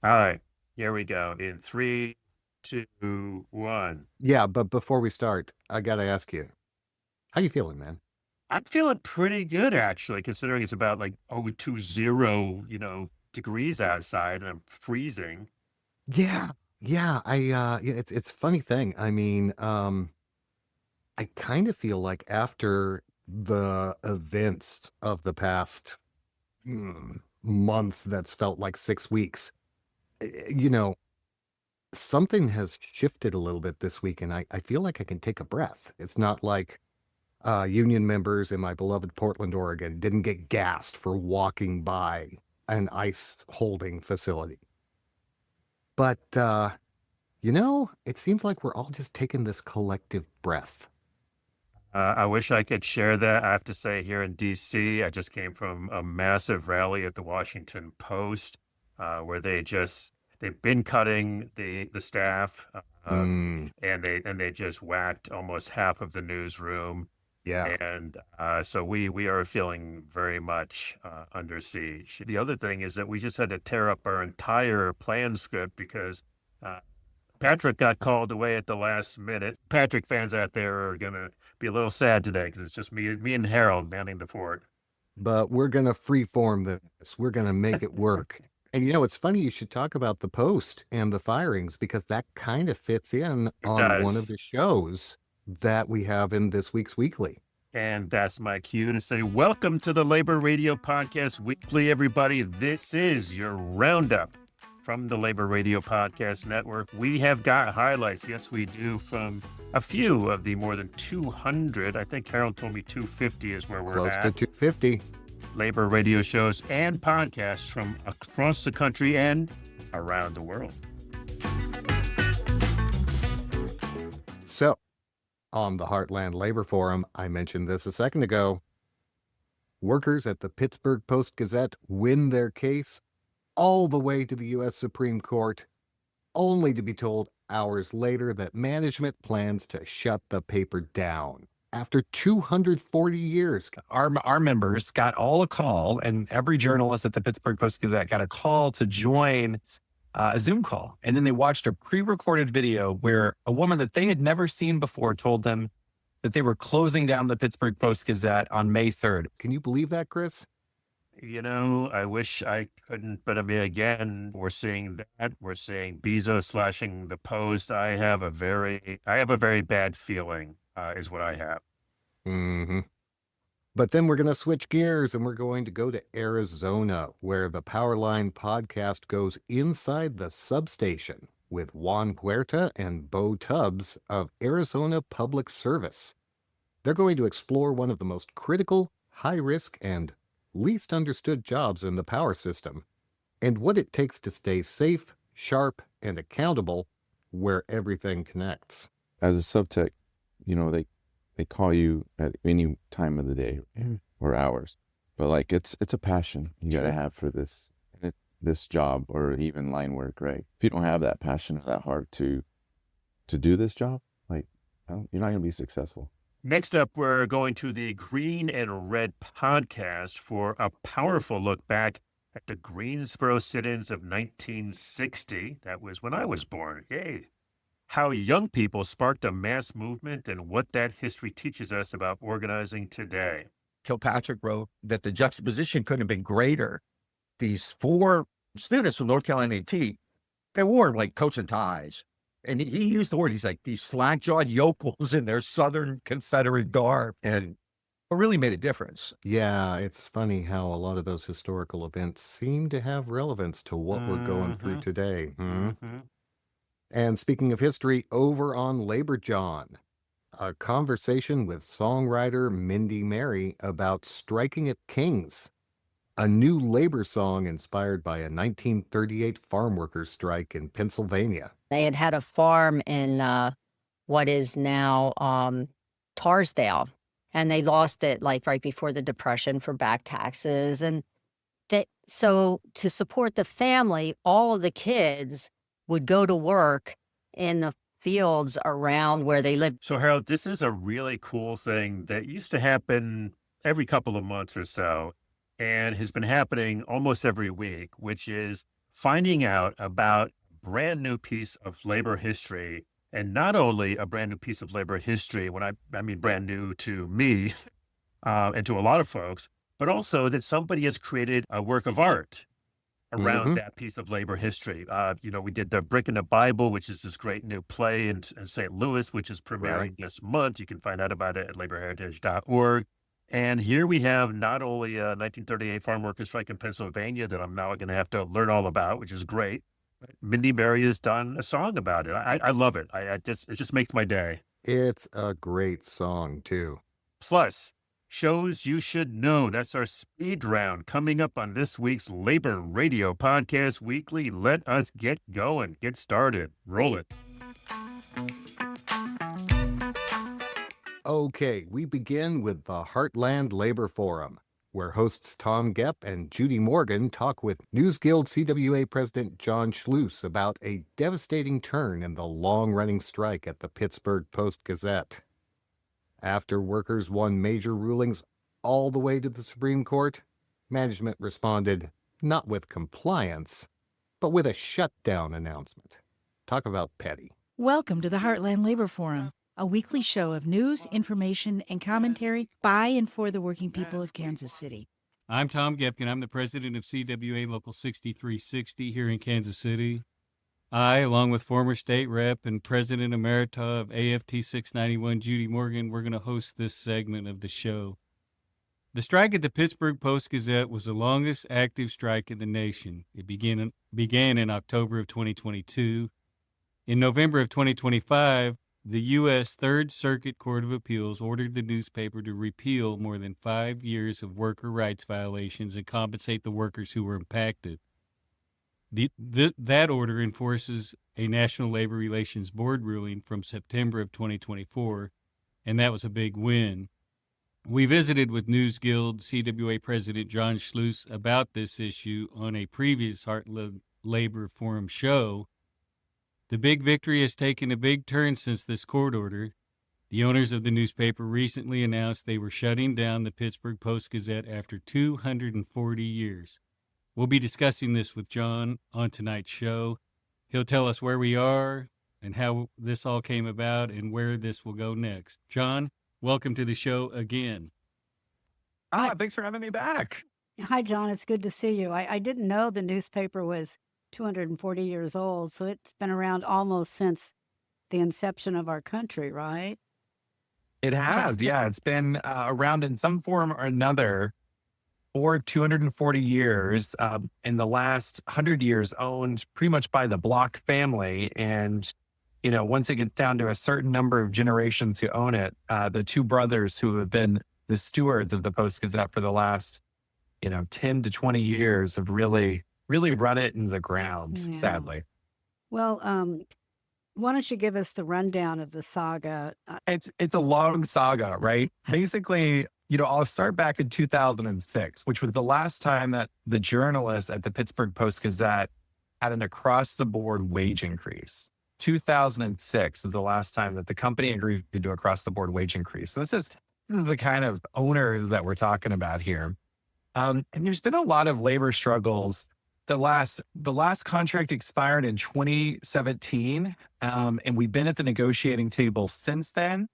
All right, here we go. In three, two, one. Yeah, but before we start, I gotta ask you, how you feeling, man? I'm feeling pretty good actually, considering it's about like 020, degrees outside and I'm freezing. Yeah, yeah, it's a funny thing. I kind of feel like after the events of the past month that's felt like 6 weeks, you know, something has shifted a little bit this week, and I feel like I can take a breath. It's not like union members in my beloved Portland, Oregon didn't get gassed for walking by an ice holding facility. But, it seems like we're all just taking this collective breath. I wish I could share that. I have to say, here in DC, I just came from a massive rally at the Washington Post, where they've been cutting the staff, Mm, and they just whacked almost half of the newsroom. yeah. And so we are feeling very much under siege. The other thing is that we just had to tear up our entire plan script because uh, Patrick got called away at the last minute. Patrick fans out there are gonna be a little sad today because it's just me and Harold manning the fort. But we're going to freeform this. We're going to make it work. And it's funny you should talk about the Post and the firings because that kind of fits in It on one of does. the shows that we have in this week's weekly. And that's my cue to say, welcome to the Labor Radio Podcast Weekly, everybody. This is your roundup from the Labor Radio Podcast Network. We have got highlights. Yes, we do, from a few of the more than 200. I think Harold told me 250 is where we're Close to at. 250. Labor radio shows and podcasts from across the country and around the world. So, on the Heartland Labor Forum, I mentioned this a second ago. Workers at the Pittsburgh Post-Gazette win their case all the way to the U.S. Supreme Court, only to be told hours later that management plans to shut the paper down after 240 years. Our members got all a call, and every journalist at the Pittsburgh Post-Gazette got a call to join a Zoom call. And then they watched a pre-recorded video where a woman that they had never seen before told them that they were closing down the Pittsburgh Post-Gazette on May 3rd. Can you believe that, Chris? I wish I couldn't, but I mean, again, we're seeing that. We're seeing Bezos slashing the Post. I have a very bad feeling, is what I have. Mm-hmm. But then we're going to switch gears and we're going to go to Arizona, where the Powerline podcast goes inside the substation with Juan Huerta and Beau of Arizona Public Service. They're going to explore one of the most critical, high-risk, and least understood jobs in the power system, and what it takes to stay safe, sharp, and accountable where everything connects. As a subtech, they call you at any time of the day or hours, but like it's a passion you got to have for this job or even line work, right? If you don't have that passion or that heart to do this job, like you're not gonna be successful. Next up, we're going to the Green and Red podcast for a powerful look back at the Greensboro sit-ins of 1960. That was when I was born. Yay. How young people sparked a mass movement and what that history teaches us about organizing today. Kilpatrick wrote that the juxtaposition couldn't have been greater. These four students from North Carolina A&T, they wore like coats and ties. And he used the word, he's like, these slack-jawed yokels in their Southern Confederate garb. And it really made a difference. Yeah, it's funny how a lot of those historical events seem to have relevance to what we're going through today. And speaking of history, over on Labor Jawn, a conversation with songwriter Mindy Mary about striking at Kings, a new labor song inspired by a 1938 farm workers strike in Pennsylvania. They had had a farm in what is now Tarsdale, and they lost it like right before the Depression for back taxes. And so to support the family, all of the kids would go to work in the fields around where they lived. So, Harold, this is a really cool thing that used to happen every couple of months or so and has been happening almost every week, which is finding out about a brand new piece of labor history, and not only a brand new piece of labor history, when I mean brand new to me and to a lot of folks, but also that somebody has created a work of art around that piece of labor history. We did The Brick in the Bible, which is this great new play in St. Louis, which is premiering this month. You can find out about it at laborheritage.org. And here we have not only a 1938 farm workers strike in Pennsylvania that I'm now going to have to learn all about, which is great. Mindy Mary has done a song about it. I love it. It just makes my day. It's a great song, too. Plus, shows you should know. That's our speed round coming up on this week's Labor Radio Podcast Weekly. Let us get going. Get started. Roll it. Okay, we begin with the Heartland Labor Forum, where hosts Tom Gepp and Judy Morgan talk with NewsGuild CWA President John Schleuss about a devastating turn in the long-running strike at the Pittsburgh Post-Gazette. After workers won major rulings all the way to the Supreme Court, management responded not with compliance, but with a shutdown announcement. Talk about petty. Welcome to the Heartland Labor Forum, a weekly show of news, information, and commentary by and for the working people of Kansas City. I'm Tom Gepkin. I'm the president of CWA Local 6360 here in Kansas City. I, along with former state rep and president emerita of AFT 691, Judy Morgan, we're going to host this segment of the show. The strike at the Pittsburgh Post-Gazette was the longest active strike in the nation. It began in October of 2022. In November of 2025, the U.S. Third Circuit Court of Appeals ordered the newspaper to repeal more than 5 years of worker rights violations and compensate the workers who were impacted. That order enforces a National Labor Relations Board ruling from September of 2024, and that was a big win. We visited with NewsGuild CWA President John Schleuss about this issue on a previous Heartland Labor Forum show. The big victory has taken a big turn since this court order. The owners of the newspaper recently announced they were shutting down the Pittsburgh Post-Gazette after 240 years. We'll be discussing this with John on tonight's show. He'll tell us where we are and how this all came about and where this will go next. John, welcome to the show again. Thanks for having me back. Hi, John. It's good to see you. I didn't know the newspaper was 240 years old, so it's been around almost since the inception of our country, right? It has, yeah. It's been around in some form or another for 240 years. In the last 100 years, owned pretty much by the Block family. And, once it gets down to a certain number of generations who own it, the two brothers who have been the stewards of the Post-Gazette for the last, 10 to 20 years have really run it into the ground, sadly. Well, why don't you give us the rundown of the saga? It's a long saga, right? Basically, I'll start back in 2006, which was the last time that the journalists at the Pittsburgh Post-Gazette had an across-the-board wage increase. 2006 is the last time that the company agreed to do across-the-board wage increase. So this is the kind of owner that we're talking about here. And there's been a lot of labor struggles. The last contract expired in 2017, and we've been at the negotiating table since then.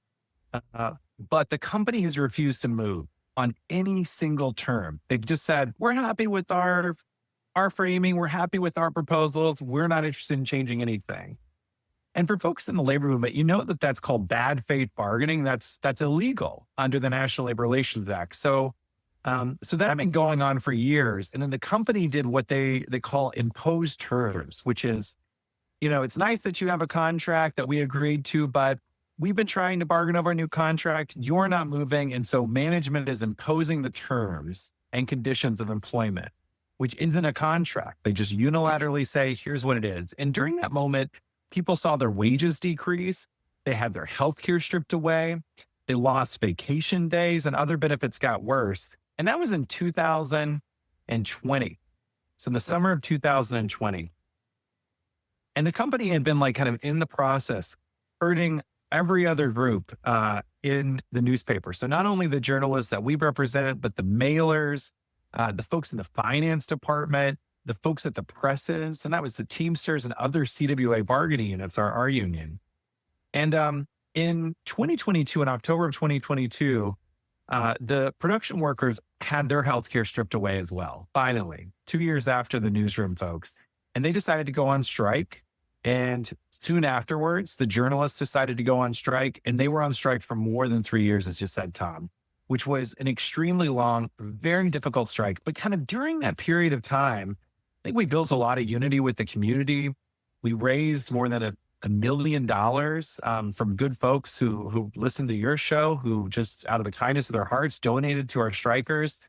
But the company has refused to move on any single term. They've just said, we're happy with our framing. We're happy with our proposals. We're not interested in changing anything. And for folks in the labor movement, that's called bad faith bargaining. That's illegal under the National Labor Relations Act. So that had been going on for years. And then the company did what they call imposed terms, which is, it's nice that you have a contract that we agreed to, but we've been trying to bargain over a new contract. You're not moving. And so management is imposing the terms and conditions of employment, which isn't a contract. They just unilaterally say, here's what it is. And during that moment, people saw their wages decrease. They had their health care stripped away. They lost vacation days and other benefits got worse. And that was in 2020. So in the summer of 2020. And the company had been kind of in the process, hurting every other group in the newspaper. So not only the journalists that we represented, but the mailers, the folks in the finance department, the folks at the presses, and that was the Teamsters and other CWA bargaining units, our union. And in 2022, in October of 2022, the production workers had their health care stripped away as well, finally, 2 years after the newsroom folks. And they decided to go on strike. And soon afterwards, the journalists decided to go on strike, and they were on strike for more than 3 years, as you said, Tom, which was an extremely long, very difficult strike. But kind of during that period of time, I think we built a lot of unity with the community. We raised more than $1 million from good folks who listened to your show, who just out of the kindness of their hearts donated to our strikers.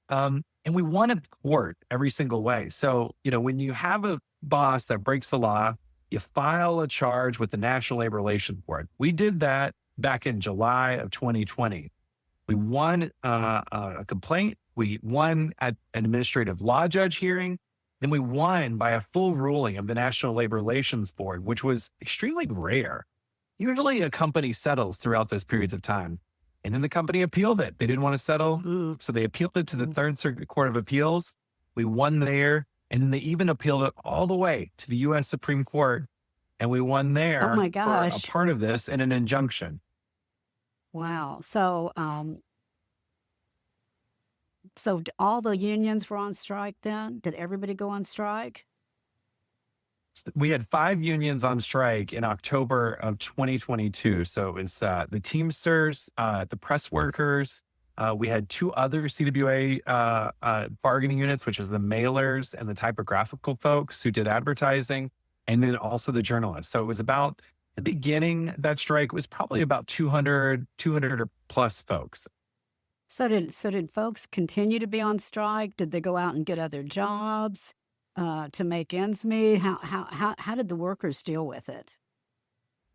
And we won in court every single way. So, when you have a boss that breaks the law, you file a charge with the National Labor Relations Board. We did that back in July of 2020. We won a complaint. We won at an administrative law judge hearing. Then we won by a full ruling of the National Labor Relations Board, which was extremely rare. Usually a company settles throughout those periods of time. And then the company appealed it. They didn't want to settle. So they appealed it to the Third Circuit Court of Appeals. We won there. And then they even appealed it all the way to the U.S. Supreme Court. And we won there Oh my for gosh. a part of this in an injunction. Wow. So, all the unions were on strike then? Did everybody go on strike? We had 5 unions on strike in October of 2022. So it was the Teamsters, the press workers. We had 2 other CWA bargaining units, which is the mailers and the typographical folks who did advertising, and then also the journalists. So it was about the beginning, that strike was probably about 200 or plus folks. So did folks continue to be on strike? Did they go out and get other jobs to make ends meet? How did the workers deal with it?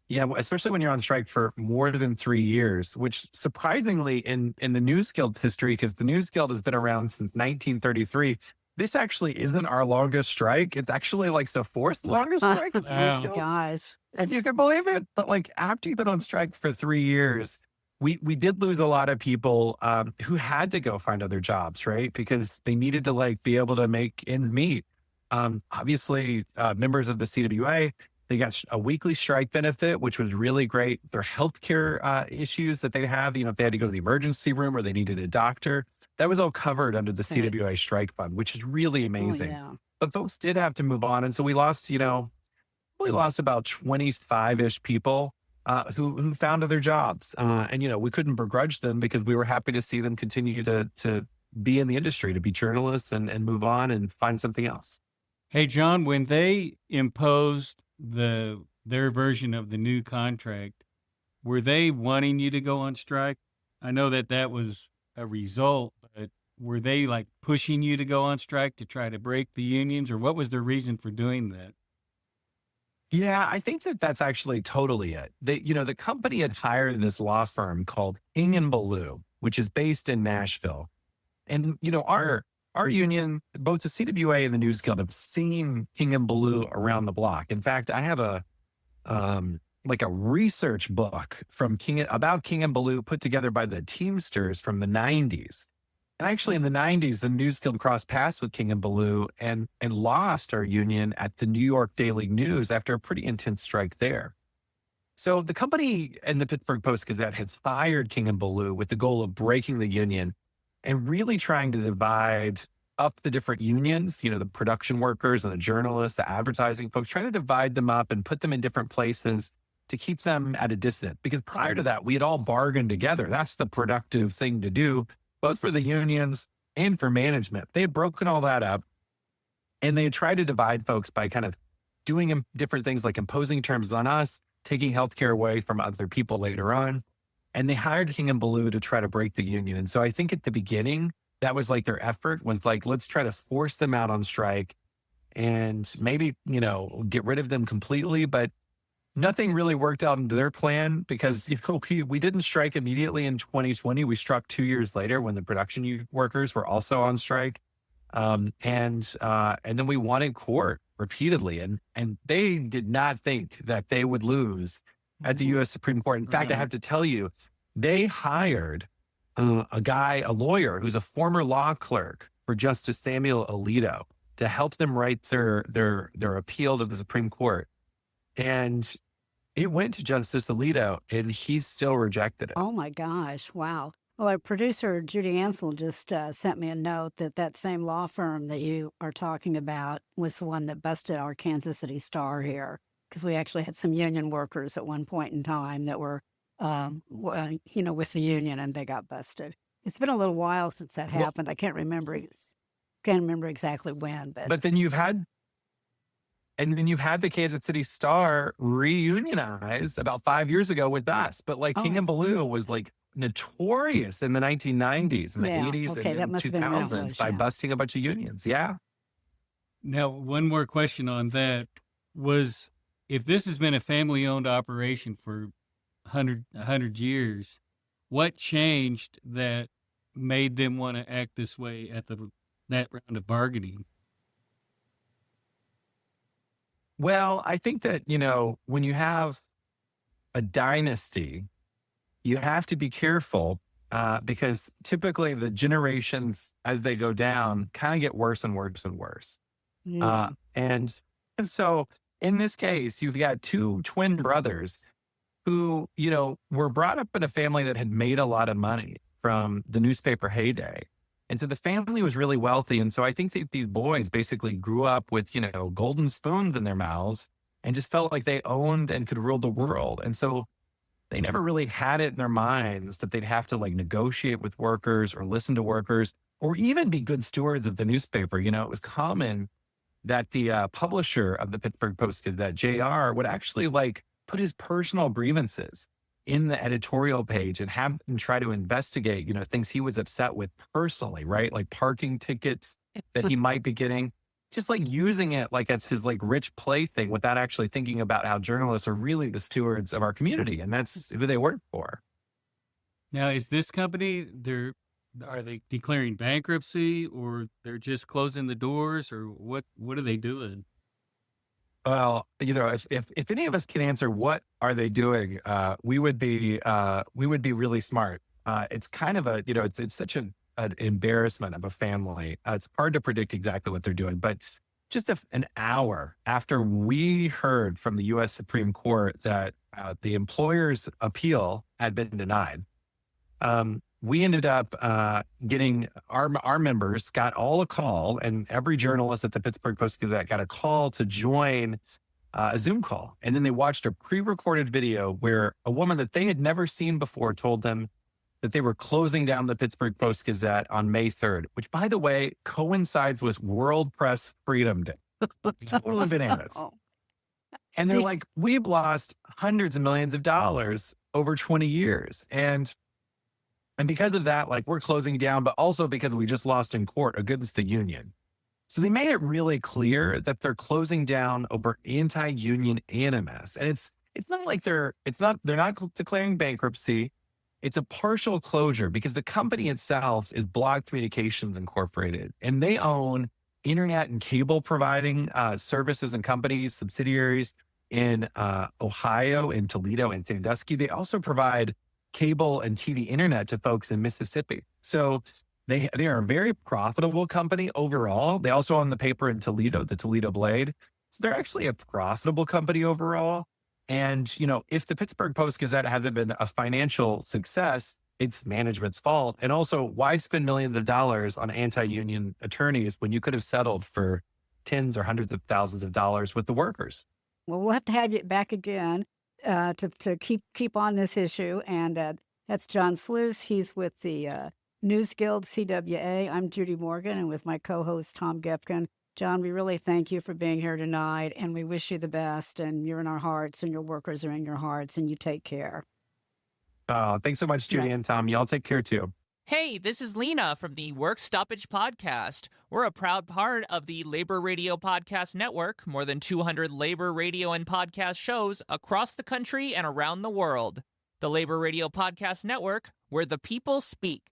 Yeah, especially when you're on strike for more than 3 years, which surprisingly in the NewsGuild history, because the NewsGuild has been around since 1933, this actually isn't our longest strike. It's actually like the 4th longest strike of the Wow. NewsGuild. Guys, And you can believe it. But like after you've been on strike for 3 years, we did lose a lot of people who had to go find other jobs, right? Because they needed to like be able to make ends meet. Obviously, members of the CWA, they got a weekly strike benefit, which was really great. Their healthcare issues that they have, if they had to go to the emergency room or they needed a doctor, that was all covered under the Right. CWA strike fund, which is really amazing. Oh, yeah. But folks did have to move on. And so we lost, we lost about 25-ish people who found other jobs. And, we couldn't begrudge them because we were happy to see them continue to be in the industry, to be journalists and move on and find something else. Hey, John, when they imposed their version of the new contract, were they wanting you to go on strike? I know that was a result, but were they like pushing you to go on strike to try to break the unions, or what was their reason for doing that? Yeah, I think that's actually totally it. The company had hired this law firm called King & Ballou, which is based in Nashville. And, our union, both the CWA and the NewsGuild, have seen King & Ballou around the block. In fact, I have a research book about King & Ballou put together by the Teamsters from the 90s. And actually in the 90s, the NewsGuild crossed paths with King & Ballou and lost our union at the New York Daily News after a pretty intense strike there. So the company and the Pittsburgh Post-Gazette had fired King & Ballou with the goal of breaking the union and really trying to divide up the different unions, the production workers and the journalists, the advertising folks, trying to divide them up and put them in different places to keep them at a distance. Because prior to that, we had all bargained together. That's the productive thing to do, both for the unions and for management. They had broken all that up, and they had tried to divide folks by kind of doing different things like imposing terms on us, taking healthcare away from other people later on. And they hired King & Ballou to try to break the union. And so I think at the beginning, that was like their effort was like, let's try to force them out on strike and maybe, get rid of them completely. But nothing really worked out into their plan because we didn't strike immediately in 2020. We struck 2 years later when the production workers were also on strike. And then we won in court repeatedly. And they did not think that they would lose at the U.S. Supreme Court. In fact, I have to tell you, they hired a lawyer who's a former law clerk for Justice Samuel Alito. to help them write their appeal to the Supreme Court. And it went to Justice Alito, and he still rejected it. Oh my gosh. Wow. Well, our producer, Judy Ansel, just sent me a note that same law firm that you are talking about was the one that busted our Kansas City Star here, because we actually had some union workers at one point in time that were, with the union, and they got busted. It's been a little while since that happened. I can't remember exactly when, but then you've had the Kansas City Star reunionize about 5 years ago with us. But like King and Blue was like notorious in the 1990s and the 80s and 2000s by busting a bunch of unions. Yeah. Now, one more question on that was, if this has been a family-owned operation for 100 years, what changed that made them want to act this way at that round of bargaining? Well, I think that, when you have a dynasty, you have to be careful because typically the generations as they go down kind of get worse and worse and worse. And so in this case, you've got two twin brothers who, were brought up in a family that had made a lot of money from the newspaper heyday. And so the family was really wealthy. And so I think that these boys basically grew up with, golden spoons in their mouths and just felt like they owned and could rule the world. And so they never really had it in their minds that they'd have to like negotiate with workers or listen to workers or even be good stewards of the newspaper. It was common that the publisher of the Pittsburgh Post-Gazette, JR, would actually like put his personal grievances in the editorial page and have him try to investigate, things he was upset with personally, right? Like parking tickets that he might be getting, just like using it like as his like rich plaything without actually thinking about how journalists are really the stewards of our community. And that's who they work for. Now, is this company, are they declaring bankruptcy, or they're just closing the doors, or what are they doing? Well, if any of us can answer what are they doing, we would be really smart. It's kind of it's such an embarrassment of a family. It's hard to predict exactly what they're doing, but just an hour after we heard from the U.S. Supreme Court that the employer's appeal had been denied, we ended up getting our members got all a call, and every journalist at the Pittsburgh Post-Gazette got a call to join a Zoom call. And then they watched a pre-recorded video where a woman that they had never seen before told them that they were closing down the Pittsburgh Post-Gazette on May 3rd, which, by the way, coincides with World Press Freedom Day. Totally bananas. And they're like, we've lost hundreds of millions of dollars over 20 years. And because of that, like, we're closing down, but also because we just lost in court against the union. So they made it really clear that they're closing down over anti-union animus. And it's not like they're not declaring bankruptcy. It's a partial closure because the company itself is Block Communications Incorporated, and they own internet and cable providing services and companies, subsidiaries in Ohio, in Toledo, and Sandusky. They also provide cable and TV internet to folks in Mississippi. So they are a very profitable company overall. They also own the paper in Toledo, the Toledo Blade. So they're actually a profitable company overall. And, if the Pittsburgh Post-Gazette hasn't been a financial success, it's management's fault. And also, why spend millions of dollars on anti-union attorneys when you could have settled for tens or hundreds of thousands of dollars with the workers? Well, we'll have to have you back again to keep on this issue. And that's John Schleuss. He's with the NewsGuild CWA. I'm Judy Morgan, and with my co-host Tom Gepkin. John, we really thank you for being here tonight, and we wish you the best. And you're in our hearts, and your workers are in your hearts, and you take care. Thanks so much, Judy and Tom. Y'all take care too. Hey, this is Lena from the Work Stoppage Podcast. We're a proud part of the Labor Radio Podcast Network, more than 200 labor radio and podcast shows across the country and around the world. The Labor Radio Podcast Network, where the people speak.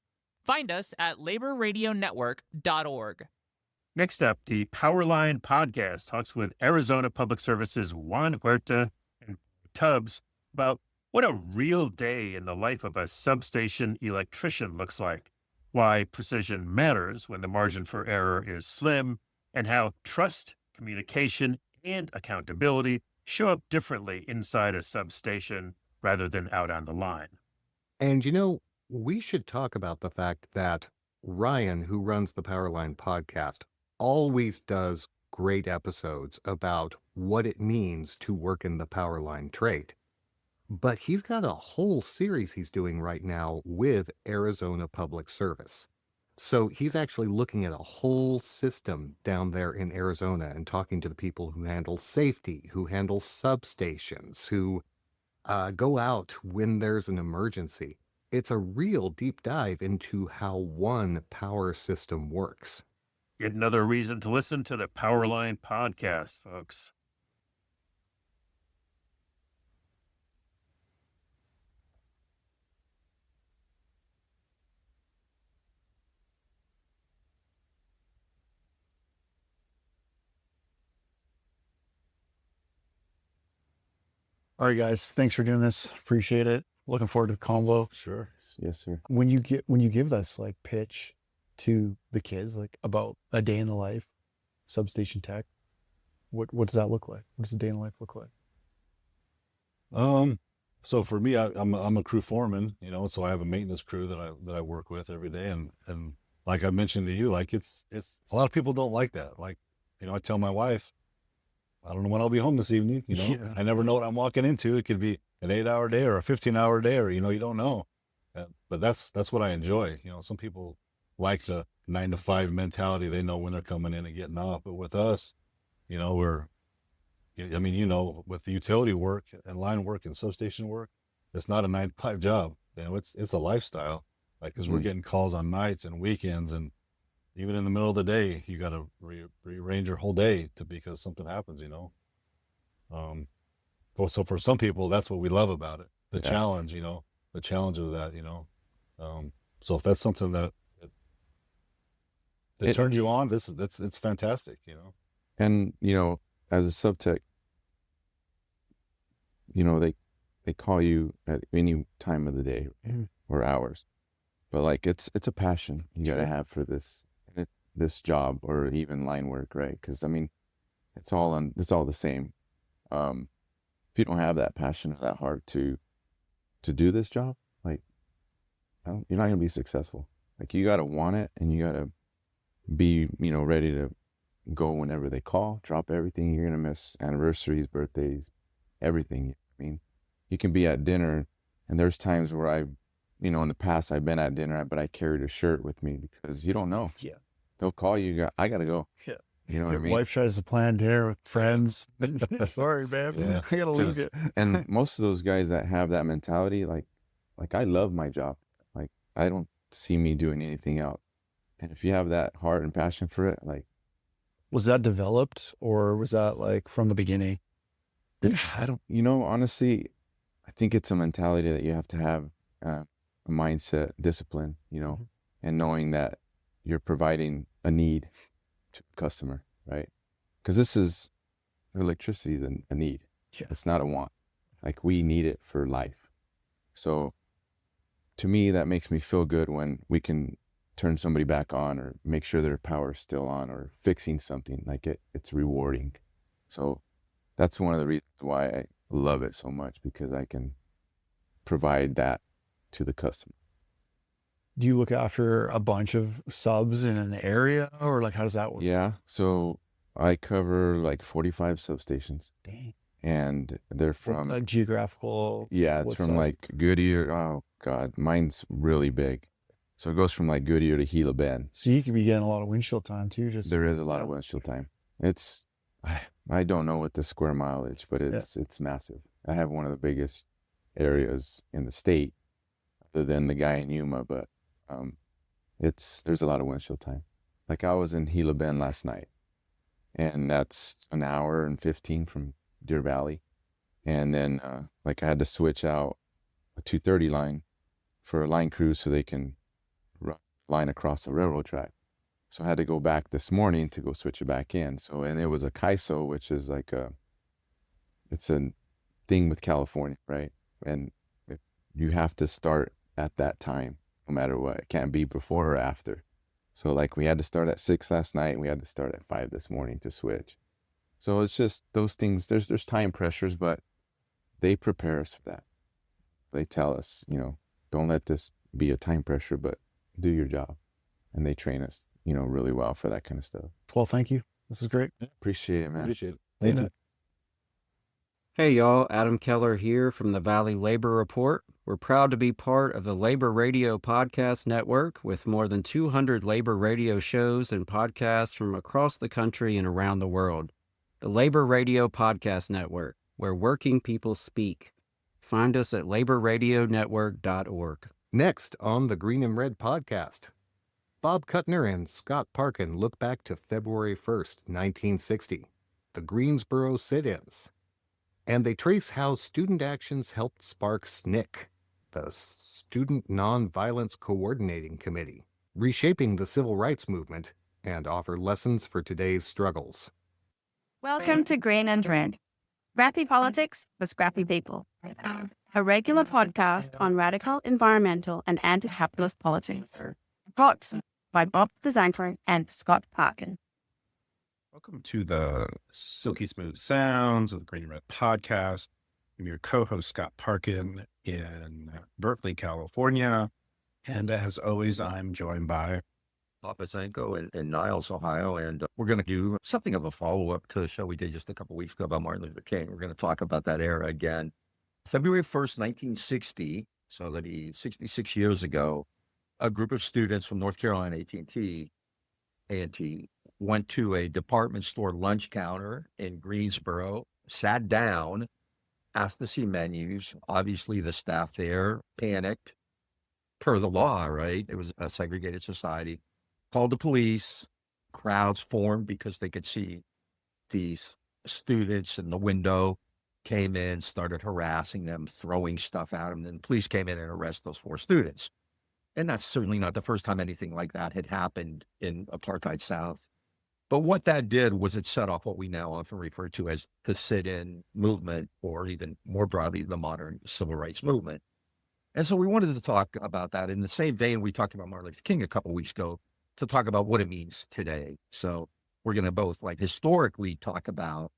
Find us at laborradionetwork.org. Next up, the Powerline Podcast talks with Arizona Public Service's Juan, Huerta, and Tubbs about what a real day in the life of a substation electrician looks like, why precision matters when the margin for error is slim, and how trust, communication, and accountability show up differently inside a substation rather than out on the line. And we should talk about the fact that Ryan, who runs the Powerline podcast, always does great episodes about what it means to work in the Powerline trade. But he's got a whole series he's doing right now with Arizona Public Service. So he's actually looking at a whole system down there in Arizona and talking to the people who handle safety, who handle substations, who go out when there's an emergency. It's a real deep dive into how one power system works. Yet another reason to listen to the Powerline podcast, folks. All right, guys. Thanks for doing this. Appreciate it. Looking forward to the convo. Sure. Yes, sir. When you give this like pitch to the kids, like about a day in the life, substation tech, what does that look like? What does a day in the life look like? So for me, I'm a crew foreman, so I have a maintenance crew that I work with every day, and like I mentioned to you, like it's a lot of people don't like that. Like, I tell my wife, I don't know when I'll be home this evening. Yeah. I never know what I'm walking into. It could be an 8-hour day or a 15-hour day, or you don't know. But that's what I enjoy. Some people like the 9-to-5 mentality. They know when they're coming in and getting off. But with us, with the utility work and line work and substation work, it's not a 9-to-5 job. It's a lifestyle. Like, because we're getting calls on nights and weekends, and even in the middle of the day, you got to rearrange your whole day because something happens. So for some people, that's what we love about it. The challenge, the challenge of that, so if that's something that turns you on, it's fantastic, And, as a sub-tech, they call you at any time of the day or hours, but like, it's a passion you got to have for this job or even line work, right? Because it's all the same. If you don't have that passion or that heart to do this job, like, you're not gonna be successful. Like, you gotta want it, and you gotta be ready to go whenever they call. Drop everything. You're gonna miss anniversaries, birthdays, everything. You can be at dinner, and there's times where in the past I've been at dinner, but I carried a shirt with me because you don't know. Yeah. They'll call you. I gotta go. Yeah. You know what I Your mean? wife tries to plan dinner with friends. Sorry, man. Yeah. I gotta leave it. And most of those guys that have that mentality, like I love my job. Like, I don't see me doing anything else. And if you have that heart and passion for it, like, Was that developed, or was that like from the beginning? I don't, honestly, I think it's a mentality that you have to have, a mindset, discipline, and knowing that you're providing a need to the customer, right? Because this is electricity, a need. Yeah. It's not a want. Like, we need it for life. So to me, that makes me feel good when we can turn somebody back on or make sure their power is still on or fixing something. Like, it's rewarding. So that's one of the reasons why I love it so much, because I can provide that to the customer. Do you look after a bunch of subs in an area, or like, how does that work? Yeah. So I cover like 45 substations. Dang. And they're from Like geographical. yeah, it's what from size? like Goodyear. Oh God, mine's really big. So it goes from like Goodyear to Gila Bend. So you could be getting a lot of windshield time too. Just There is a lot of windshield time. I don't know what the square mileage, but it's massive. I have one of the biggest areas in the state, other than the guy in Yuma, but there's a lot of windshield time. Like, I was in Gila Bend last night, and that's an hour and 15 from Deer Valley. And then like, I had to switch out a 230 line for a line crew so they can line across a railroad track. So I had to go back this morning to go switch it back in. So, and it was a KISO, which is like it's a thing with California, right? And you have to start at that time, no matter what. It can't be before or after. So like we had to start at 6 last night and we had to start at 5 this morning to switch. So it's just those things, there's time pressures, but they prepare us for that. They tell us, don't let this be a time pressure, but do your job. And they train us, really well for that kind of stuff. Well, thank you. This is great. Appreciate it, man. Appreciate it. Thank you. Hey y'all, Adam Keller here from the Valley Labor Report. We're proud to be part of the Labor Radio Podcast Network with more than 200 labor radio shows and podcasts from across the country and around the world. The Labor Radio Podcast Network, where working people speak. Find us at laborradionetwork.org. Next on the Green and Red podcast, Bob Kuttner and Scott Parkin look back to February 1st, 1960, the Greensboro sit-ins. And they trace how student actions helped spark SNCC, the Student Nonviolence Coordinating Committee, reshaping the civil rights movement, and offer lessons for today's struggles. Welcome to Green and Red, scrappy politics for scrappy people, a regular podcast on radical environmental and anti-capitalist politics, brought by Bob the Zanker and Scott Parkin. Welcome to the silky smooth sounds of the Green and Red podcast. I'm your co-host, Scott Parkin, in Berkeley, California. And as always, I'm joined by Bob Zanko in Niles, Ohio. And we're going to do something of a follow-up to the show we did just a couple weeks ago about Martin Luther King. We're going to talk about that era again. February 1st, 1960, so that'd be 66 years ago, a group of students from North Carolina A&T went to a department store lunch counter in Greensboro, sat down, asked to see menus. Obviously, the staff there panicked per the law, right? It was a segregated society. Called the police. Crowds formed because they could see these students in the window, came in, started harassing them, throwing stuff at them. Then the police came in and arrested those 4 students. And that's certainly not the first time anything like that had happened in apartheid South. But what that did was it set off what we now often refer to as the sit-in movement, or even more broadly, the modern civil rights movement. And so we wanted to talk about that in the same vein we talked about Martin Luther King a couple of weeks ago, to talk about what it means today. So we're going to both historically talk about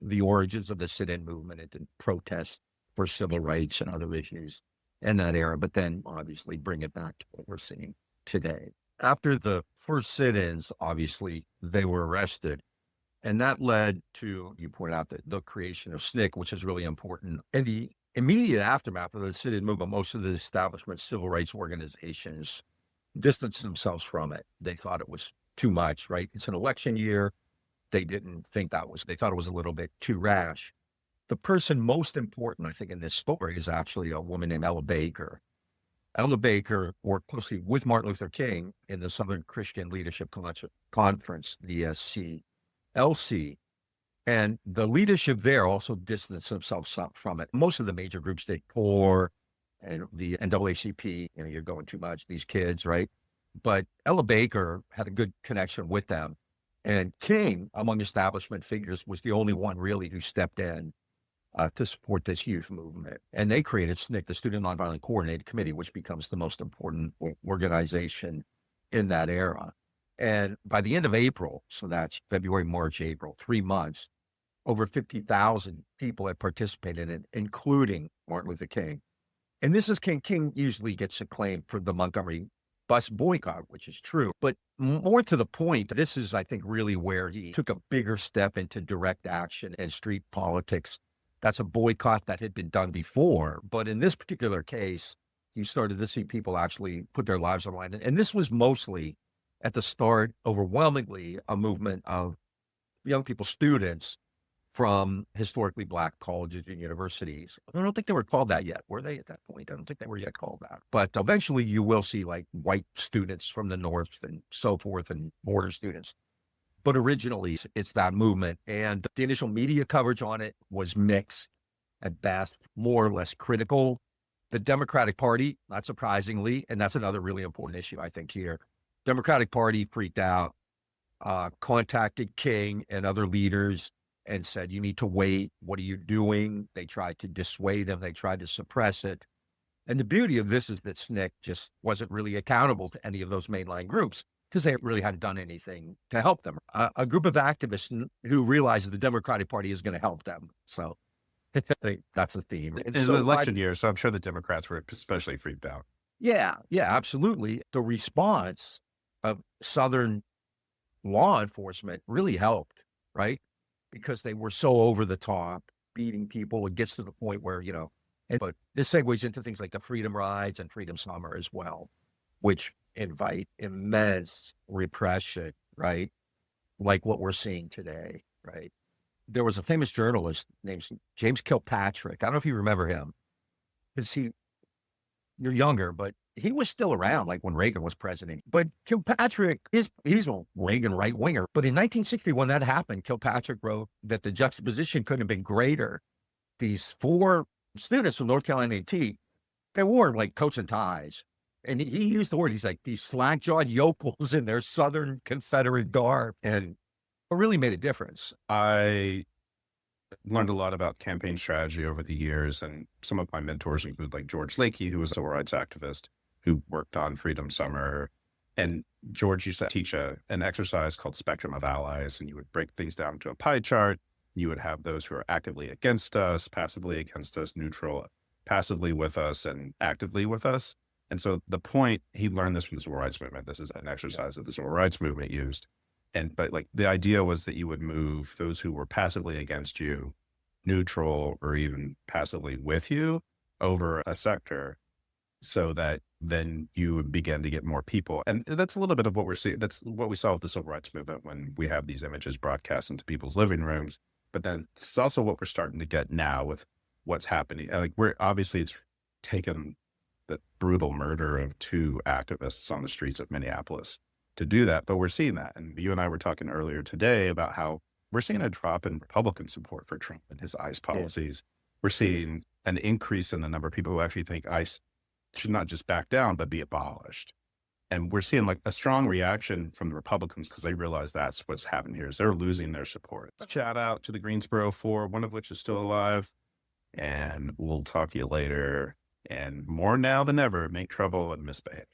the origins of the sit-in movement and protest for civil rights and other issues in that era, but then obviously bring it back to what we're seeing today. After the first sit-ins, obviously, they were arrested. And that led to, you point out, the creation of SNCC, which is really important. In the immediate aftermath of the sit-in movement, most of the establishment civil rights organizations distanced themselves from it. They thought it was too much, right? It's an election year. They didn't think they thought it was a little bit too rash. The person most important, I think, in this story is actually a woman named Ella Baker. Ella Baker worked closely with Martin Luther King in the Southern Christian Leadership Conference, the SCLC. And the leadership there also distanced themselves from it. Most of the major groups did, CORE and the NAACP, you're going too much, these kids, right? But Ella Baker had a good connection with them. And King, among establishment figures, was the only one really who stepped in to support this youth movement. And they created SNCC, the Student Nonviolent Coordinating Committee, which becomes the most important organization in that era. And by the end of April, so that's February, March, April, 3 months, over 50,000 people had participated in it, including Martin Luther King. And this is King. King usually gets acclaimed for the Montgomery bus boycott, which is true. But more to the point, this is, I think, really where he took a bigger step into direct action and street politics. That's a boycott that had been done before. But in this particular case, you started to see people actually put their lives on the line. And this was mostly, at the start, overwhelmingly a movement of young people, students from historically Black colleges and universities. I don't think they were called that yet. Were they at that point? I don't think they were yet called that. But eventually you will see white students from the North and so forth, and border students. But originally, it's that movement. And the initial media coverage on it was mixed, at best, more or less critical. The Democratic Party, not surprisingly, and that's another really important issue, I think, here. Democratic Party freaked out, contacted King and other leaders and said, you need to wait. What are you doing? They tried to dissuade them. They tried to suppress it. And the beauty of this is that SNCC just wasn't really accountable to any of those mainline groups. because they really hadn't done anything to help them. A group of activists who realized that the Democratic Party is going to help them. So I think that's the theme. It's an election year, so I'm sure the Democrats were especially freaked out. Yeah, absolutely. The response of Southern law enforcement really helped, right? Because they were so over the top, beating people. It gets to the point where, but this segues into things like the Freedom Rides and Freedom Summer as well, which invite immense repression, right? Like what we're seeing today, right? There was a famous journalist named James Kilpatrick. I don't know if you remember him. You're younger, but he was still around like when Reagan was president. But Kilpatrick, he's a Reagan right winger. But in 1960, when that happened, Kilpatrick wrote that the juxtaposition couldn't have been greater. These 4 students from North Carolina A&T, they wore like coats and ties. And he used the word, he's like, these slack-jawed yokels in their Southern Confederate garb. And it really made a difference. I learned a lot about campaign strategy over the years, and some of my mentors include like George Lakey, who was a civil rights activist who worked on Freedom Summer. And George used to teach an exercise called Spectrum of Allies, and you would break things down to a pie chart. You would have those who are actively against us, passively against us, neutral, passively with us, and actively with us. And so the point, he learned this from the civil rights movement. This is an exercise that the civil rights movement used. But like the idea was that you would move those who were passively against you, neutral, or even passively with you over a sector, so that then you would begin to get more people. And that's a little bit of what we're seeing. That's what we saw with the civil rights movement when we have these images broadcast into people's living rooms. But then this is also what we're starting to get now with what's happening. Like it's taken the brutal murder of 2 activists on the streets of Minneapolis to do that. But we're seeing that. And you and I were talking earlier today about how we're seeing a drop in Republican support for Trump and his ICE policies. We're seeing an increase in the number of people who actually think ICE should not just back down, but be abolished. And we're seeing like a strong reaction from the Republicans because they realize that's what's happening here is they're losing their support. Shout out to the Greensboro 4, one of which is still alive. And we'll talk to you later. And more now than ever, make trouble and misbehave.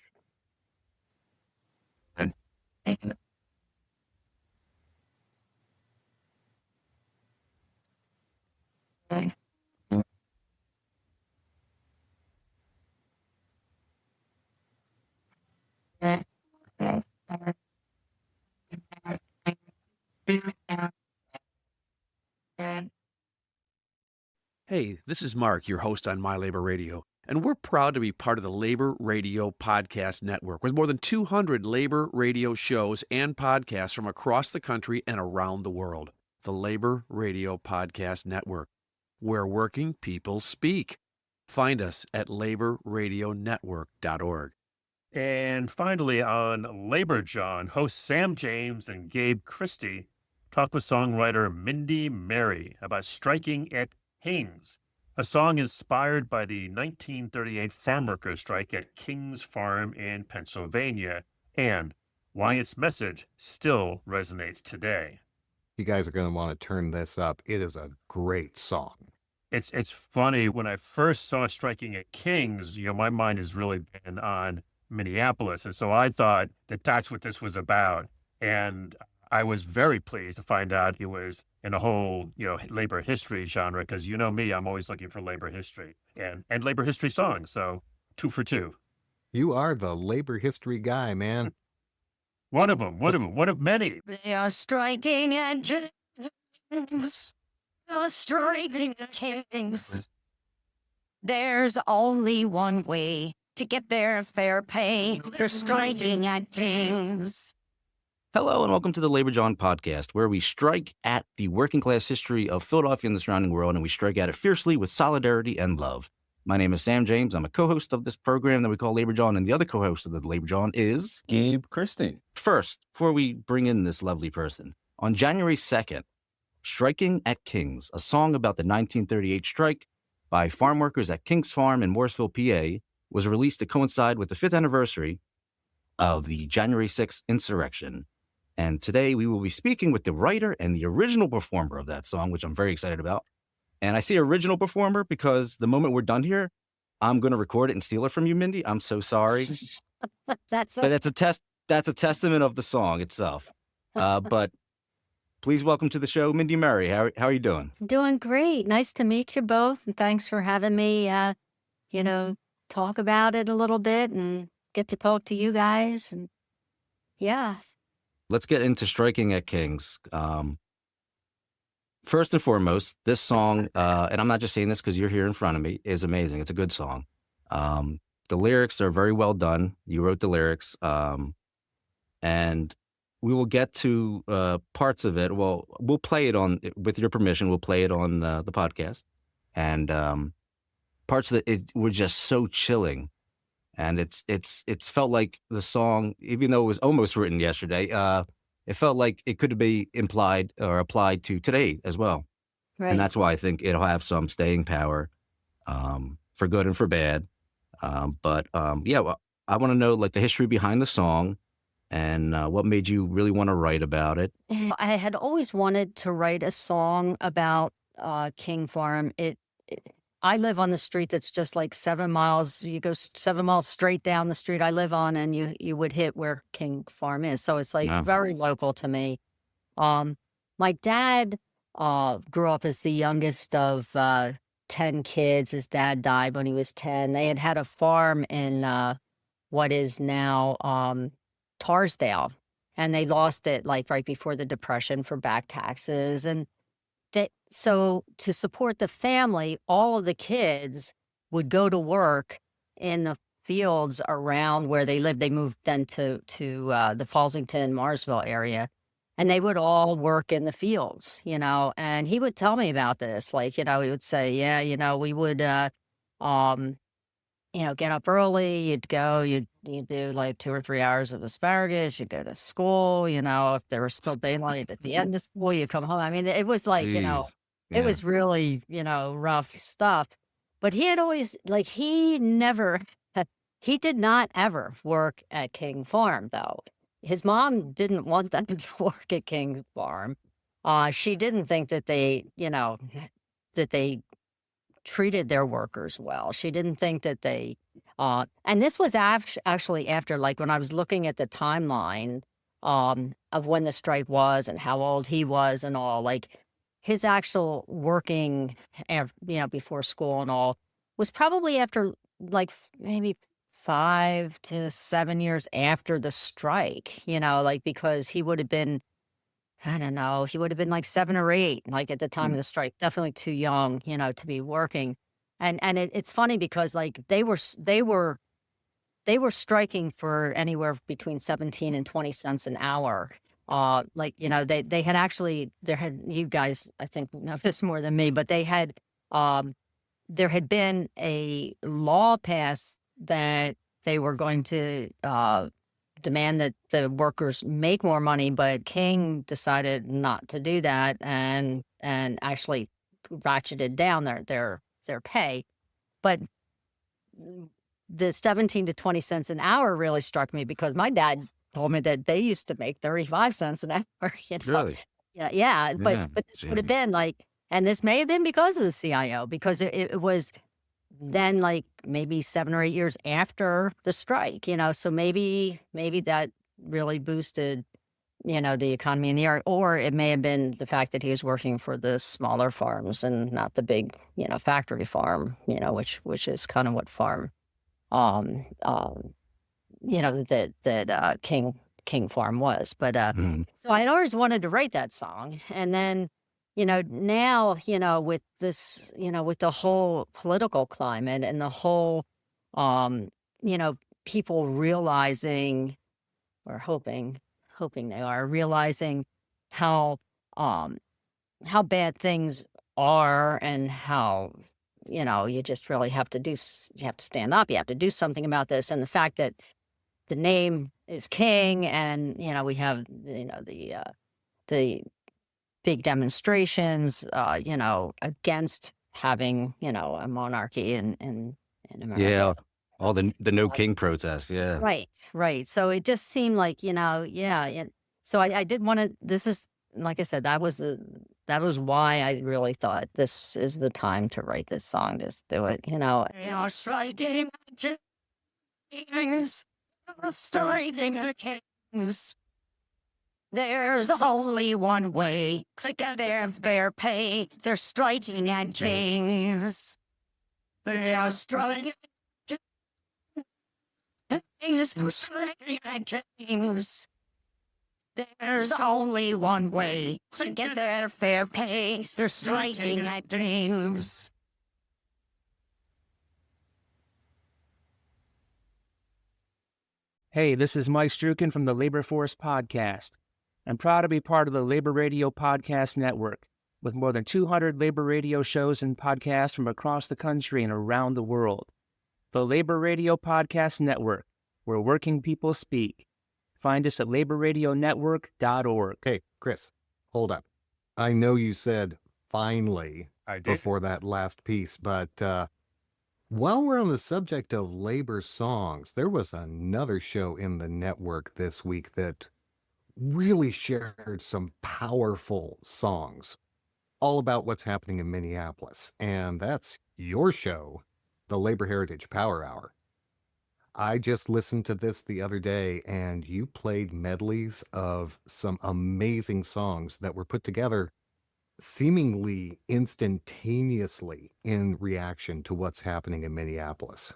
Hey, this is Mark, your host on My Labor Radio, and we're proud to be part of the Labor Radio Podcast Network with more than 200 labor radio shows and podcasts from across the country and around the world. The Labor Radio Podcast Network, where working people speak. Find us at laborradionetwork.org. And finally, on Labor Jawn, hosts Sam James and Gabe Christie talk with songwriter Mindy Mary about striking at King's, a song inspired by the 1938 farmworkers strike at King's Farm in Pennsylvania, and why its message still resonates today. You guys are going to want to turn this up. It is a great song. It's funny, when I first saw Striking at King's, my mind has really been on Minneapolis, and so I thought that that's what this was about. And I was very pleased to find out it was in a whole, labor history genre, because me, I'm always looking for labor history and labor history songs. So 2 for 2. You are the labor history guy, man. One of many. They are striking at Kings. They are striking at Kings. There's only one way to get their fair pay. They're striking at Kings. Hello and welcome to the Labor Jawn podcast, where we strike at the working class history of Philadelphia and the surrounding world, and we strike at it fiercely with solidarity and love. My name is Sam James. I'm a co-host of this program that we call Labor Jawn, and the other co-host of the Labor Jawn is Gabe Christie. First, before we bring in this lovely person, on January 2nd, Striking at King's, a song about the 1938 strike by farm workers at King's Farm in Morrisville, PA, was released to coincide with the 5th anniversary of the January 6th insurrection. And today we will be speaking with the writer and the original performer of that song, which I'm very excited about. And I say original performer because the moment we're done here, I'm going to record it and steal it from you, Mindy. I'm so sorry. That's But it's a that's a testament of the song itself. But please welcome to the show, Mindy Mary. How are you doing? Doing great. Nice to meet you both. And thanks for having me, talk about it a little bit and get to talk to you guys. And yeah. Let's get into Striking at Kings. First and foremost, this song, and I'm not just saying this because you're here in front of me, is amazing. It's a good song. The lyrics are very well done. You wrote the lyrics. And we will get to parts of it. Well, we'll play it on, with your permission, we'll play it on the podcast. And parts of it were just so chilling. And it's felt like the song, even though it was almost written yesterday, it felt like it could be implied or applied to today as well. Right. And that's why I think it'll have some staying power, for good and for bad. But I want to know like the history behind the song and what made you really want to write about it. I had always wanted to write a song about King Farm. I live on the street that's just like 7 miles. You go 7 miles straight down the street I live on, and you would hit where King Farm is. So it's like very local to me. My dad grew up as the youngest of 10 kids. His dad died when he was 10. They had a farm in what is now Tarsdale, and they lost it like right before the Depression for back taxes. And so to support the family, all of the kids would go to work in the fields around where they lived. They moved then to the Fallsington, Marsville area, and they would all work in the fields, and he would tell me about this. Like, he would say, we would, get up early, you'd go, you'd do like 2 or 3 hours of asparagus, you'd go to school, if there was still daylight at the end of school, you come home. I mean, it was like, it was really, rough stuff. But he had always, like, he did not ever work at King Farm, though. His mom didn't want them to work at King Farm. She didn't think that they treated their workers well. She didn't think that they, and this was actually after, like, when I was looking at the timeline of when the strike was and how old he was and all, like, his actual working, before school and all, was probably after, like, maybe 5 to 7 years after the strike, because he would have been, I don't know, he would have been like 7 or 8, like at the time of the strike, definitely too young, to be working. And it's funny because like they were striking for anywhere between 17 and 20 cents an hour. They had actually, you guys, I think, know this more than me, but there had been a law passed that they were going to demand that the workers make more money, but King decided not to do that and actually ratcheted down their pay. But the 17 to 20 cents an hour really struck me because my dad told me that they used to make 35 cents an hour. Really? Yeah. But this would have been like, and this may have been because of the CIO, because it was then like maybe 7 or 8 years after the strike, so maybe that really boosted, the economy in the area, or it may have been the fact that he was working for the smaller farms and not the big, factory farm, which is kind of what farm, that King Farm was. But so I always wanted to write that song, and then now, with this, with the whole political climate and the whole, people realizing or hoping they are realizing how bad things are and how, you just really have to stand up. You have to do something about this. And the fact that the name is King and, we have, the big demonstrations, against having, a monarchy in America. Yeah, all the No King protests. Yeah, right. So it just seemed like, so I did want to. This is, like I said, that was why I really thought this is the time to write this song. Just do it, They are striking, striking again. There's only one way to get their fair pay. They're striking at James. They are striking. James, striking at James. There's only one way to get their fair pay. They're striking at James. Hey, this is Mike Strukin from the Labor Force Podcast. I'm proud to be part of the Labor Radio Podcast Network, with more than 200 labor radio shows and podcasts from across the country and around the world. The Labor Radio Podcast Network, where working people speak. Find us at laborradionetwork.org. Hey, Chris, hold up. I know you said finally I did. before that last piece, but while we're on the subject of labor songs, there was another show in the network this week that really shared some powerful songs all about what's happening in Minneapolis. And that's your show, the Labor Heritage Power Hour. I just listened to this the other day, and you played medleys of some amazing songs that were put together seemingly instantaneously in reaction to what's happening in Minneapolis.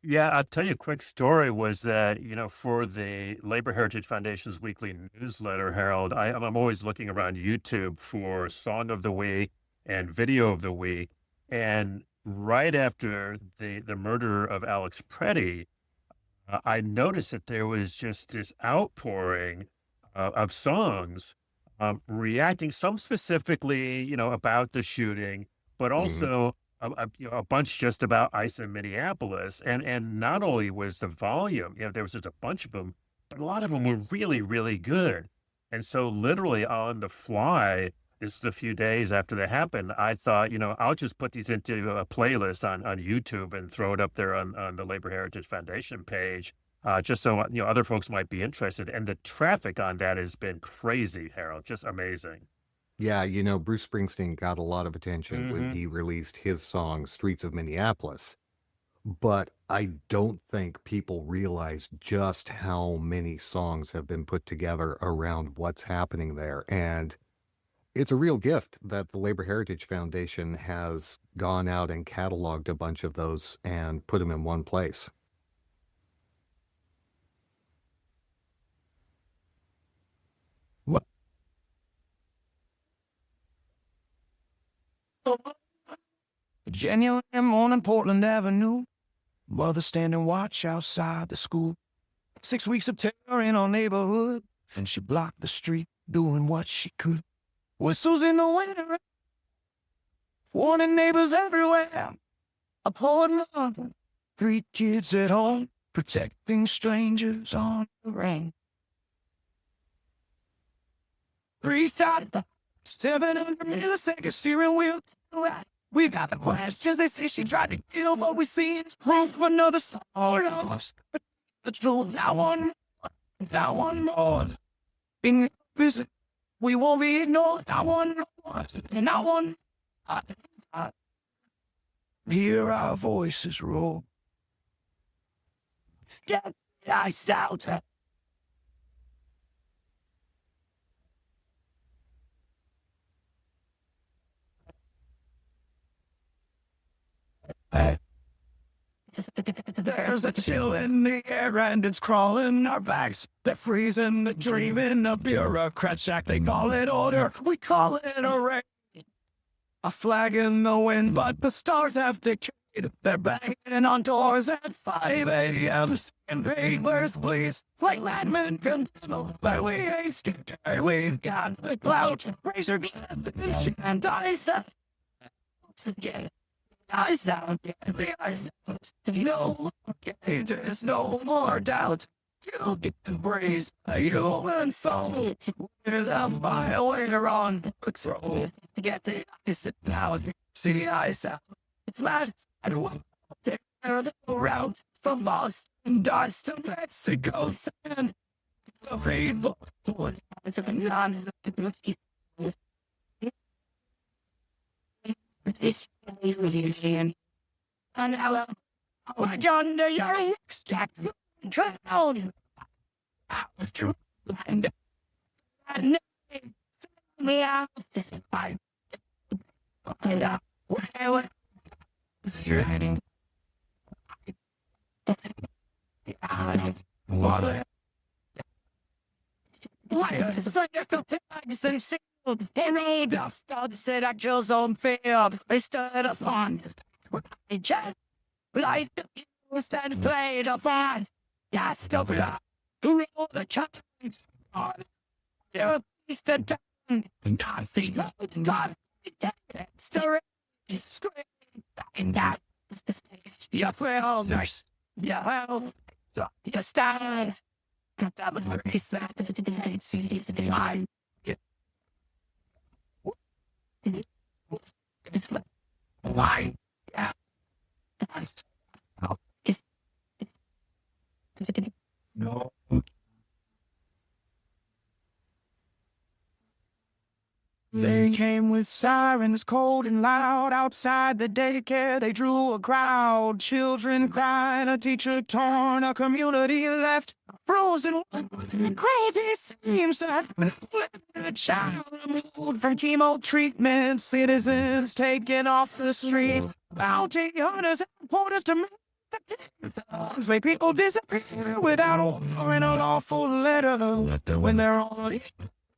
Yeah, I'll tell you a quick story was that, for the Labor Heritage Foundation's weekly newsletter, Harold, I'm always looking around YouTube for Song of the Week and Video of the Week. And right after the murder of Alex Preddy, I noticed that there was just this outpouring of songs reacting, some specifically, about the shooting, but also a bunch just about ICE in Minneapolis. And not only was the volume, there was just a bunch of them, but a lot of them were really, really good. And so literally on the fly, this is a few days after that happened, I thought, I'll just put these into a playlist on YouTube and throw it up there on the Labor Heritage Foundation page, just so, other folks might be interested. And the traffic on that has been crazy, Harold, just amazing. Yeah, Bruce Springsteen got a lot of attention when he released his song, Streets of Minneapolis. But I don't think people realize just how many songs have been put together around what's happening there. And it's a real gift that the Labor Heritage Foundation has gone out and cataloged a bunch of those and put them in one place. January morning, Portland Avenue. Mother standing watch outside the school. 6 weeks of terror in our neighborhood, and she blocked the street, doing what she could. Whistles in the winter, warning neighbors everywhere. A pouring rain, 3 kids at home, protecting strangers on the rain. 3 tight, 700 millisecond steering wheel. We got the questions. They say she tried to kill, but we see it's proof of another star lost. The truth, that one more. Being busy, we won't be ignored. That one more. And that one. Hear our voices roar. Get the ice out. There's a chill in the air and it's crawling our backs. They're freezing the dream in a bureaucrat shack. They call it order, we call it a raid. A flag in the wind, but the stars have decayed. They're banging on doors at 5 a.m. And papers, please, like landmen condemn. But we ain't scared. We've got the clout, razor glass, and ice up. Again. Eyes out, the eyes out. No, there's no more doubt. You'll get the praise, a human soul. There's a mile later on. Patrol, get the eyes out. See the eyes out. It's mad. I don't want to tear the route from Boston, dust to Mexico, sand. The rainbow, it's a non. It's and hello, John, you're extract. They made up stuff, said I chose on field. They stood up on I just like to stand played up on. Yeah, stop it up. Who all the chat on? You're the tongue. And I think God, story is screaming. And that is the space. Your elders, your health, your stars. That was very sad. The line. Why? Yeah. No. They came with sirens cold and loud. Outside the daycare, they drew a crowd. Children cried, a teacher torn, a community left. Frozen, crazy seems that a child removed from chemo treatment. Citizens taken off the street. Bounty hunters and porters to make people disappear without an awful letter. When they're all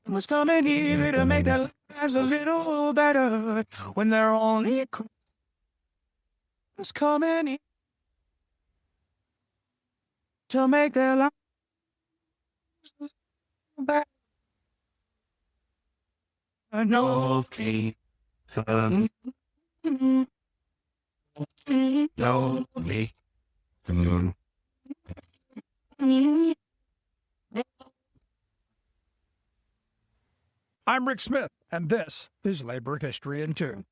was coming here to make their lives a little better. When they're only was coming here to make their lives better. No, okay. No, me. I'm Rick Smith, and this is Labor History in 2.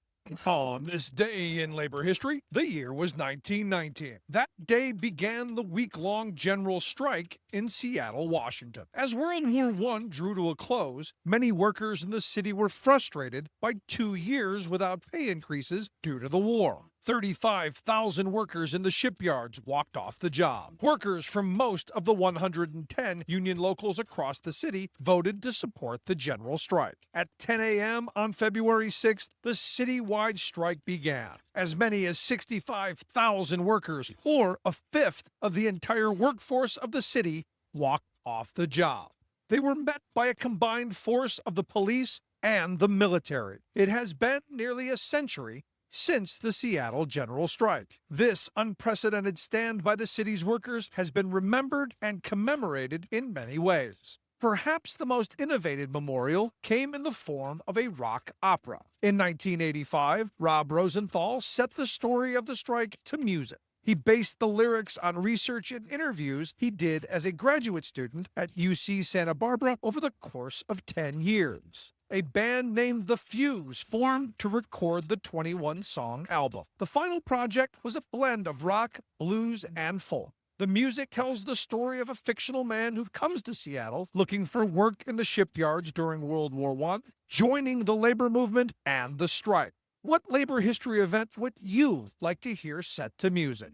On this day in labor history, the year was 1919. That day began the week-long general strike in Seattle, Washington. As World War I drew to a close, many workers in the city were frustrated by 2 years without pay increases due to the war. 35,000 workers in the shipyards walked off the job. Workers from most of the 110 union locals across the city voted to support the general strike. At 10 a.m. on February 6th, the citywide strike began. As many as 65,000 workers, or a fifth of the entire workforce of the city, walked off the job. They were met by a combined force of the police and the military. It has been nearly a century since the Seattle general strike. This unprecedented stand by the city's workers has been remembered and commemorated in many ways. Perhaps the most innovative memorial came in the form of a rock opera. In 1985, Rob Rosenthal set the story of the strike to music. He based the lyrics on research and interviews he did as a graduate student at UC Santa Barbara over the course of 10 years. A band named The Fuse formed to record the 21-song album. The final project was a blend of rock, blues, and folk. The music tells the story of a fictional man who comes to Seattle looking for work in the shipyards during World War I, joining the labor movement and the strike. What labor history event would you like to hear set to music?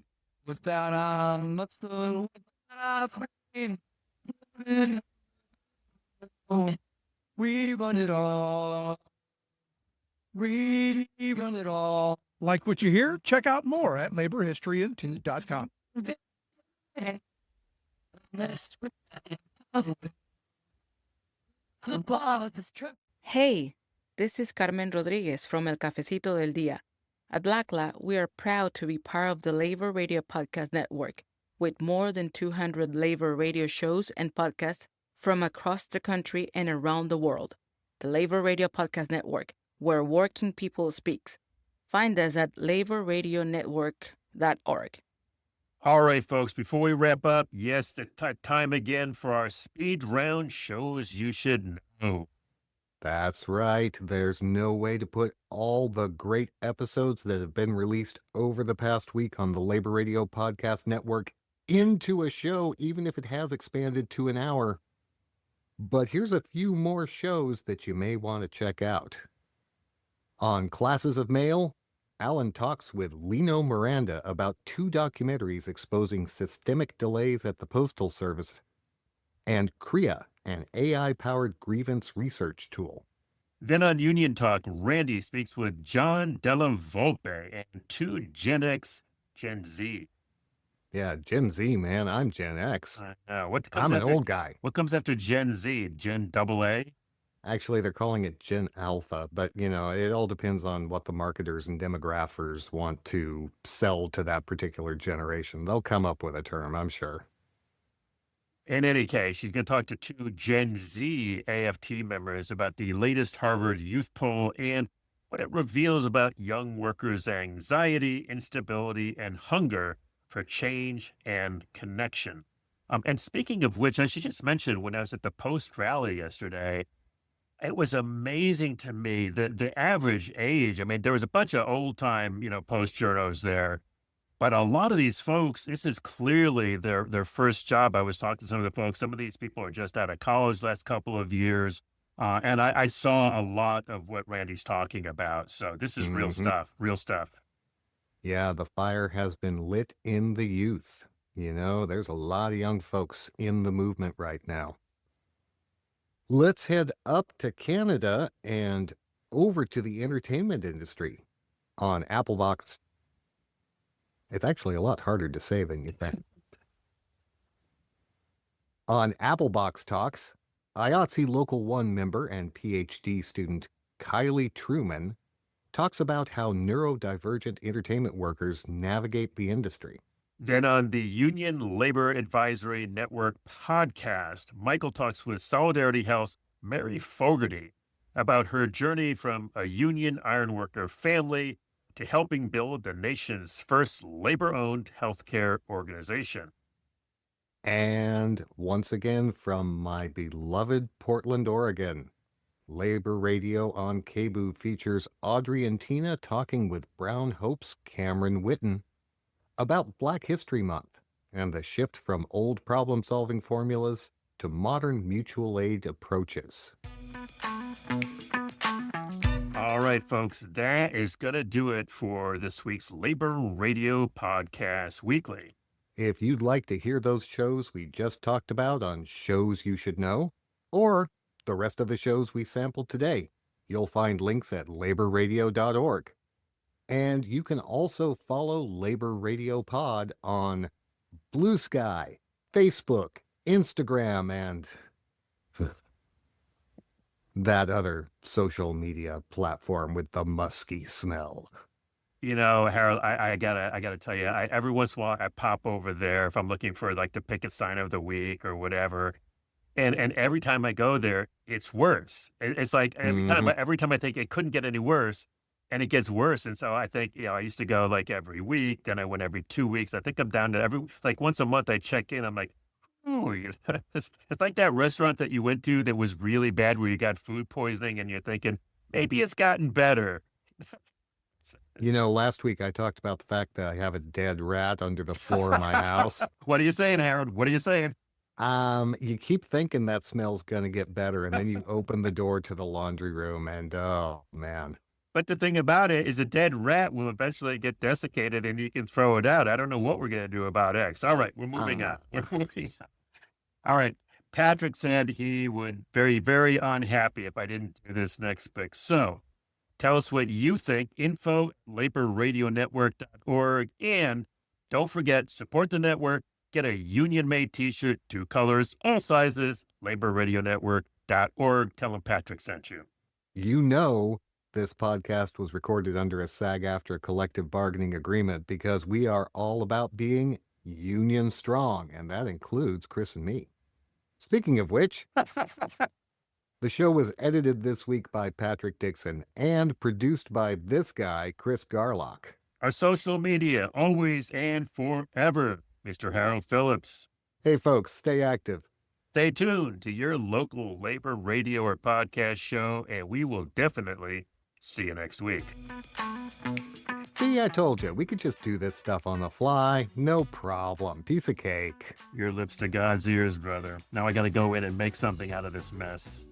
With that, we run it all. We run it all. Like what you hear? Check out more at laborhistoryinto.com. Hey, this is Carmen Rodriguez from El Cafecito del Día. At LACLA, we are proud to be part of the Labor Radio Podcast Network, with more than 200 labor radio shows and podcasts from across the country and around the world. The Labor Radio Podcast Network, where working people speaks. Find us at laborradionetwork.org. All right, folks, before we wrap up, yes, it's time again for our speed round shows you should know. That's right. There's no way to put all the great episodes that have been released over the past week on the Labor Radio Podcast Network into a show, even if it has expanded to an hour. But here's a few more shows that you may want to check out. On Classes of Mail, Alan talks with Lino Miranda about 2 documentaries exposing systemic delays at the Postal Service. and Kria, an AI-powered grievance research tool. Then on Union Talk, Randy speaks with John Della Volpe and two Gen X, Gen Z. Yeah, Gen Z, man. I'm Gen X. I know. What comes I'm an after- old guy. What comes after Gen Z? Gen AA? Actually, they're calling it Gen Alpha, but it all depends on what the marketers and demographers want to sell to that particular generation. They'll come up with a term, I'm sure. In any case, she's going to talk to two Gen Z AFT members about the latest Harvard Youth Poll and what it reveals about young workers' anxiety, instability, and hunger for change and connection. And speaking of which, I should just mention, when I was at the Post rally yesterday, it was amazing to me that the average age, I mean, there was a bunch of old-time, Post journos there, but a lot of these folks, this is clearly their first job. I was talking to some of the folks. Some of these people are just out of college last couple of years. And I saw a lot of what Randy's talking about. So this is real stuff, real stuff. Yeah, the fire has been lit in the youth. There's a lot of young folks in the movement right now. Let's head up to Canada and over to the entertainment industry on Applebox. It's actually a lot harder to say than you think. On Applebox Talks, IATSE Local 1 member and PhD student Kylie Truman talks about how neurodivergent entertainment workers navigate the industry. Then on the Union Labor Advisory Network podcast, Michael talks with Solidarity Health's Mary Fogarty about her journey from a union ironworker family to helping build the nation's first labor-owned healthcare organization. And once again, from my beloved Portland, Oregon, Labor Radio on KBOO features Audrey and Tina talking with Brown Hope's Cameron Whitten about Black History Month and the shift from old problem-solving formulas to modern mutual aid approaches. All right, folks, that is going to do it for this week's Labor Radio Podcast Weekly. If you'd like to hear those shows we just talked about on Shows You Should Know, or the rest of the shows we sampled today, you'll find links at laborradio.org. And you can also follow Labor Radio Pod on Blue Sky, Facebook, Instagram, and that other social media platform with the musky smell. Harold, I gotta tell you, every once in a while I pop over there if I'm looking for like the picket sign of the week or whatever, and every time I go there, it's worse. It's like every time I think it couldn't get any worse, and it gets worse. And so I think I used to go like every week, then I went every 2 weeks. I think I'm down to once a month I check in. I'm like, ooh, it's like that restaurant that you went to that was really bad where you got food poisoning, and you're thinking maybe it's gotten better. Last week I talked about the fact that I have a dead rat under the floor of my house. What are you saying, Harold? What are you saying? You keep thinking that smell's going to get better, and then you open the door to the laundry room, and oh, man. But the thing about it is a dead rat will eventually get desiccated, and you can throw it out. I don't know what we're going to do about X. All right, we're moving on. All right. Patrick said he would very, very unhappy if I didn't do this next pick. So tell us what you think. info@laborradionetwork.org. And don't forget, support the network. Get a union-made T-shirt, 2 colors, all sizes, laborradionetwork.org. Tell them Patrick sent you. This podcast was recorded under a SAG-AFTRA collective bargaining agreement because we are all about being union strong, and that includes Chris and me. Speaking of which, the show was edited this week by Patrick Dixon and produced by this guy, Chris Garlock. Our social media, always and forever, Mr. Harold Phillips. Hey, folks, stay active. Stay tuned to your local labor radio or podcast show, and we will definitely see you next week. See, I told you, we could just do this stuff on the fly. No problem. Piece of cake. Your lips to God's ears, brother. Now I got to go in and make something out of this mess.